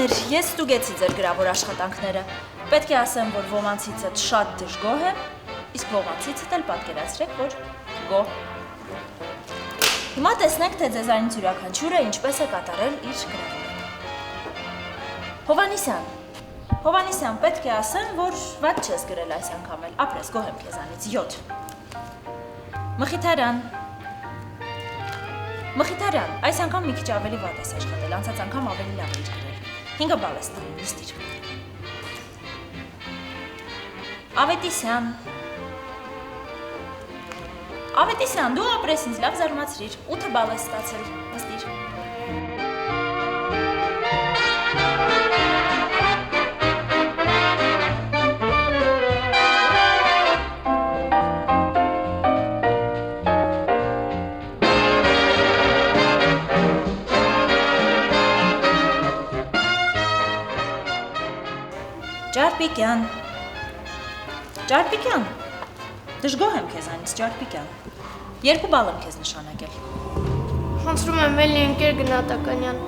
Տղաներ, ես ստուգեցի ձեր գրավոր աշխատանքները։ Պետք է ասեմ, որ ոմանցիցդ շատ դժգոհ եմ, իսկ ոմանցիցդ էլ պատկերացրեք, որ գոհ։ Հիմա տեսնենք, թե ձեզանից յուրաքանչյուրը ինչպես է կատարել իր գրավորը։ Հովանեսյան, պետք է ասեմ, որ վատ չես գրել այս անգամ էլ, ապրես, գոհ եմ քեզանից, 7։ Մխիթարյան, այս անգամ մի քիչ ավելի վատ ես աշխատել, անցած անգամ ավելի լավ էիր գրել։ 5 բալ ես տալու, նստիր։ Ավետիսյան, դու ապրես ինձ լավ զարմացրիր, 8 բալ ես ստացել, նստիր։ Ջարպիկյան, դժգոհ եմ քեզանից, Ջարպիկյան, 2 բալ եմ քեզ նշանակել։ Խնդրում եմ էլի ընկեր Գնատականյան,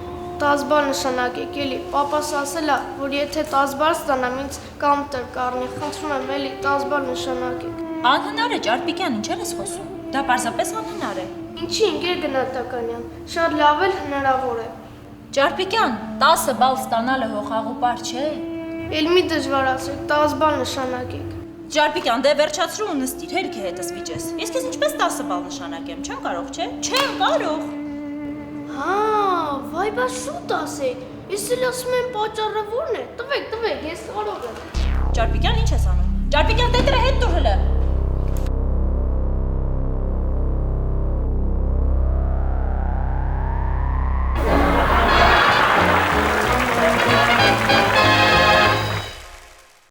10 բալ նշանակեք էլի, պապաս ասել է, որ եթե 10 բալ ստանամ ինձ կամտր կառնի, խնդրում եմ էլի 10 բալ նշանակեք։ Անհնար է, Ջարպիկյան, ինչեր ես խոսում, դա պարզապես անհնար է։ Ինչի ընկեր Գնատականյան, շատ լավ էլ հնարավոր է։ Ջարպիկյան, 10 բալ ստանալը հողաղու պար չէ։ Էլ մի դժվար ասեք, 10 բալ նշանակեք։ Ջարպիկյան, դե վերջացրու ու նստիր, հերիք է հետս վիճես։ Ես քեզ ինչպես 10 բալ նշանակեմ, չեմ կարող, չէ։ Չեմ կարող։ Հա, վայ, բա շուտ ասեք։ Ես էլ ասում եմ պատճառը ո՞րն է։ Տվեք, ես կարող եմ։ Ջարպիկյան, ինչ ես անում։ Ջարպիկյան, տետրը հետ տուր հլը։